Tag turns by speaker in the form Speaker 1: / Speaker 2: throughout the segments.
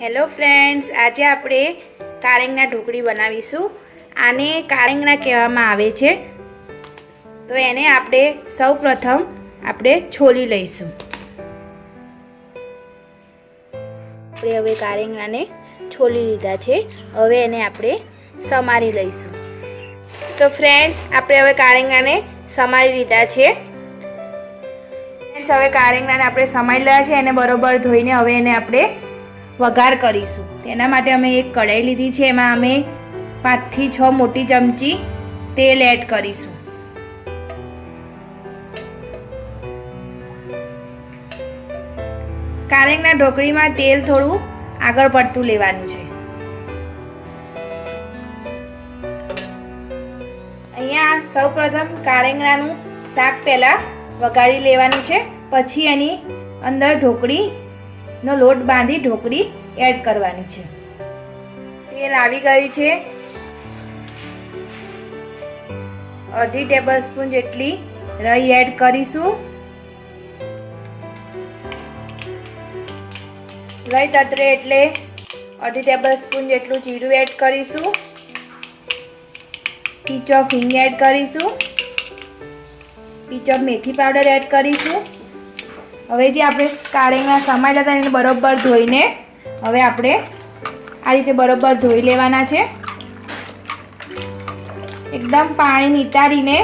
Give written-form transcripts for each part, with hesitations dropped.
Speaker 1: Hello friends, આજે આપણે કારેંગના ઢોકળી બનાવીશું. આને કારેંગના કહેવામાં આવે છે. તો એને આપણે સૌપ્રથમ છોલી લઈશું. આપણે હવે કારેંગનાને છોલી લીધા છે. હવે એને આપણે સમારી લઈશું. તો ફ્રેન્ડ્સ, આપણે હવે કારેંગનાને સમારી લીધા છે. ફ્રેન્ડ્સ, હવે કારેંગનાને આપણે સમારી લીધા છે. એને બરોબર ધોઈને હવે એને આપણે વઘાર કરીશું. તેના માટે અમે એક કઢાઈ લીધી છે. એમાં અમે 5 થી 6 મોટી ચમચી તેલ એડ કરીશું. કારેંગના ઢોકળીમાં તેલ થોડું આગળ પડતું લેવાનું છે. અહીંયા સૌપ્રથમ કારેંગણાનું શાક પહેલાં વઘારી લેવાનું છે. પછી એની અંદર ઢોકળીનો લોટ બાંધી ઢોકળી એડ કરવાની છે. તેલ આવી ગયું છે. અડધી ટેબલસ્પૂન જેટલી રાઈ એડ કરીશું. રાઈ તતરે એટલે અડધી ટેબલસ્પૂન જેટલું જીરું એડ કરીશું. પીંચ ઓફ હિંગ એડ કરીશું. પીંચ ઓફ મેથી પાવડર એડ કરીશું. હવે જે આપણે કારેંગણા સમારેલા હતા એને બરોબર ધોઈને હવે આપણે આ રીતે બરોબર ધોઈ લેવાના છે. એકદમ પાણી નિતારીને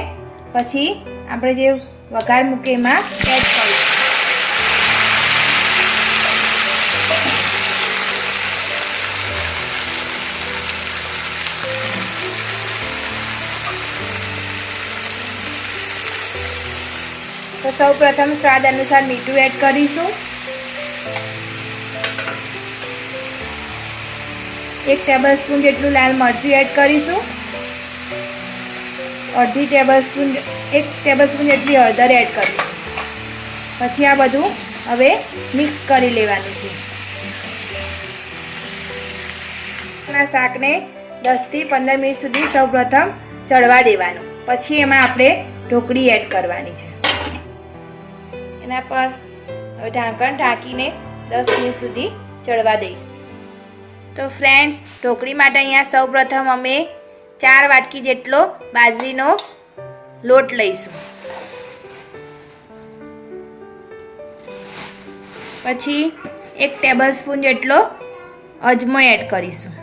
Speaker 1: પછી આપણે જે વઘાર મૂકે એમાં એડ કરીશું. તો સૌપ્રથમ સ્વાદ અનુસાર મીઠું એડ કરીશું. 1 ટેબલસ્પૂન જેટલું લાલ મરચું એડ કરીશું. 1 ટેબલસ્પૂન જેટલી હળદર એડ કરીશું. પછી આ બધું હવે મિક્સ કરી લેવાનું છે. આ શાકને 10 થી 15 મિનિટ સુધી સૌપ્રથમ ચડવા દેવાનું. પછી એમાં આપણે ઢોકળી એડ કરવાની છે. એના પર હવે ઢાંકણ ઢાંકીને 10 મિનિટ સુધી ચડવા દઈશું. તો ફ્રેન્ડ્સ, ઢોકળી માટે અહીંયા સૌપ્રથમ અમે 4 વાટકી જેટલો બાજરીનો લોટ લઈશું. પછી 1 ટેબલસ્પૂન જેટલો અજમો એડ કરીશું.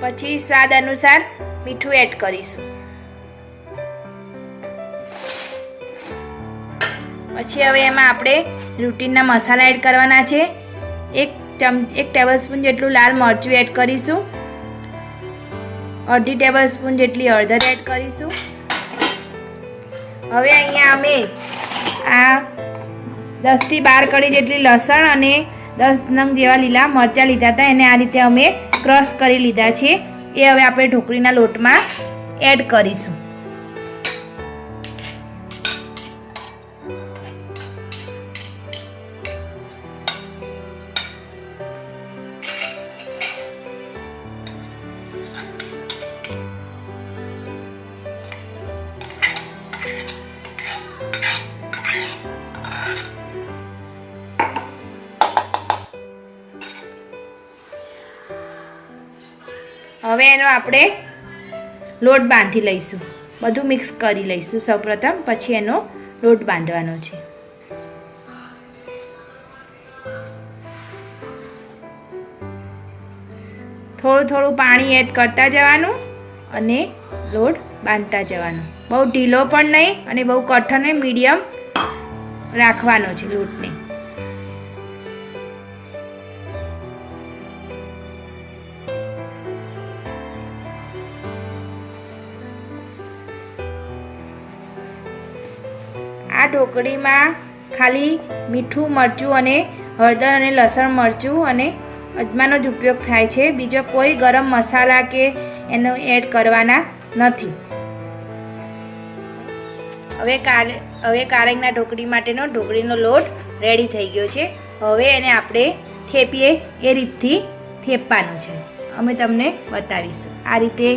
Speaker 1: પછી સ્વાદ અનુસાર મીઠું એડ કરીશું. પછી હવે એમાં આપણે રૂટીનના મસાલા એડ કરવાના છે. 1 ટેબલસ્પૂન જેટલું લાલ મરચું એડ કરીશું. 1/2 ટેબલસ્પૂન જેટલી હળદર એડ કરીશું. હવે અહીંયા અમે આ 10 થી 12 કળી જેટલી લસણ અને 10 નંગ જેવા લીલા મરચાં લીધા હતા. એને આ રીતે અમે ક્રશ કરી લીધા છે. એ હવે આપણે ઢોકળીના લોટમાં એડ કરીશું. હવે એનો આપણે લોટ બાંધી લઈશું. બધું મિક્સ કરી લઈશું સૌપ્રથમ. પછી એનો લોટ બાંધવાનો છે. થોડું થોડું પાણી એડ કરતા જવાનું અને લોટ બાંધતા જવાનો. બહુ ઢીલો પણ નહીં અને બહુ કઠણ નહીં, મીડિયમ રાખવાનો છે લોટને. આ ઢોકળીમાં ખાલી મીઠું, મરચું અને હળદર અને લસણ મરચું અને અજમાનો જ ઉપયોગ થાય છે. બીજો કોઈ ગરમ મસાલા કે એનો એડ કરવાના નથી. હવે કારેંગના ઢોકળી માટેનો ઢોકળીનો લોટ રેડી થઈ ગયો છે. હવે એને આપણે થેપીએ એ રીતથી થેપવાનું છે. અમે તમને બતાવીશું. આ રીતે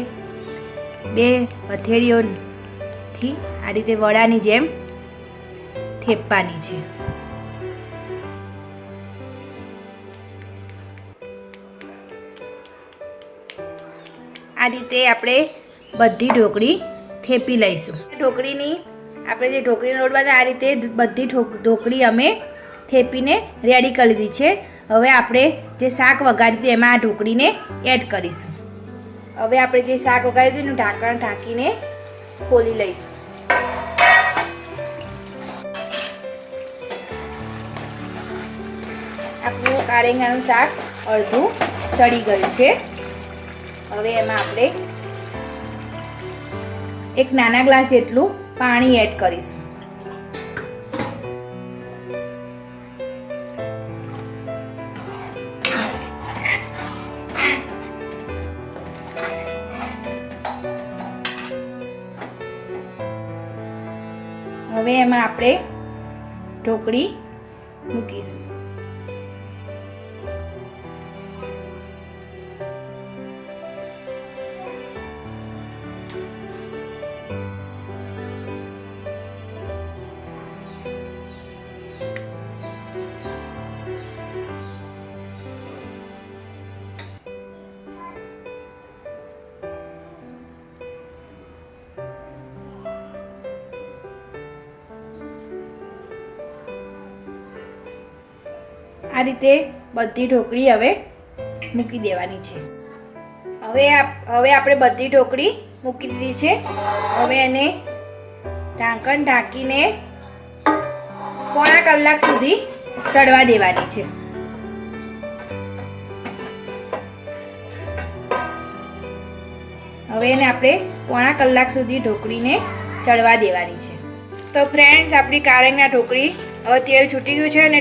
Speaker 1: 2 હથેળીઓથી આ રીતે વડાની જેમ થેપવાની છે. આ રીતે આપણે બધી ઢોકળી થેપી લઈશું. ઢોકળીની આપણે જે ઢોકળીનો લોટ બાંધે આ રીતે બધી ઢોકળી અમે થેપીને રેડી કરી દીધી છે. હવે આપણે જે શાક વઘાર્યું હતું એમાં આ ઢોકળીને એડ કરીશું. હવે આપણે જે શાક વઘાર્યું હતું એનું ઢાંકણ ઢાંકીને ખોલી લઈશું. આપણું કારેંગાનું શાક અડધું ચડી ગયું છે. હવે એમાં આપણે એક નાના ગ્લાસ જેટલું પાણી એડ કરીશું. હવે એમાં આપણે ઢોકળી મૂકીશું. આ રીતે બધી ઢોકળી હવે મૂકી દેવાની છે. હવે આપણે બધી ઢોકળી મૂકી દીધી છે. હવે એને ઢાંકણ ઢાંકીને પોણા કલાક સુધી ચડવા દેવાની છે. હવે એને આપણે પોણા કલાક સુધી ઢોકળીને ચડવા દેવાની છે. તો ફ્રેન્ડ્સ, આપણી કારેંગના ઢોકળી હવે તેલ છૂટી ગયું છે અને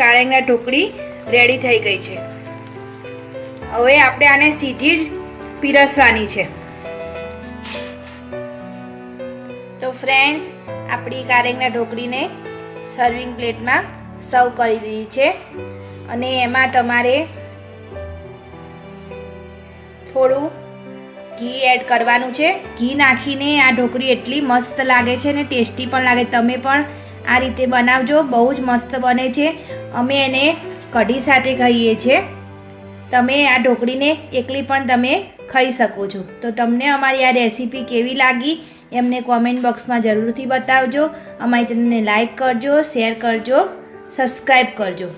Speaker 1: કારેંગના ઢોકળી રેડી થઈ ગઈ છે. હવે આપણે આને સીધી જ પીરસવાની છે. તો ફ્રેન્ડ્સ, આપણી કારેંગના ઢોકળીને સર્વિંગ પ્લેટમાં સર્વ કરી દીધી છે. અને એમાં તમારે થોડું ઘી એડ કરવાનું છે. ઘી નાખીને આ ઢોકળી એટલી મસ્ત લાગે છે અને ટેસ્ટી પણ લાગે. તમે પણ આ રીતે બનાવજો, બહુ જ મસ્ત બને છે. અમે એને કઢી સાથે ખાઈએ છીએ. તમે આ ઢોકળીને એકલી પણ તમે ખાઈ શકો છો. તો તમને અમારી આ રેસીપી કેવી લાગી એમને કોમેન્ટ બોક્સમાં જરૂરથી બતાવજો. અમારી ચેનલને લાઈક કરજો, શેર કરજો, સબસ્ક્રાઈબ કરજો.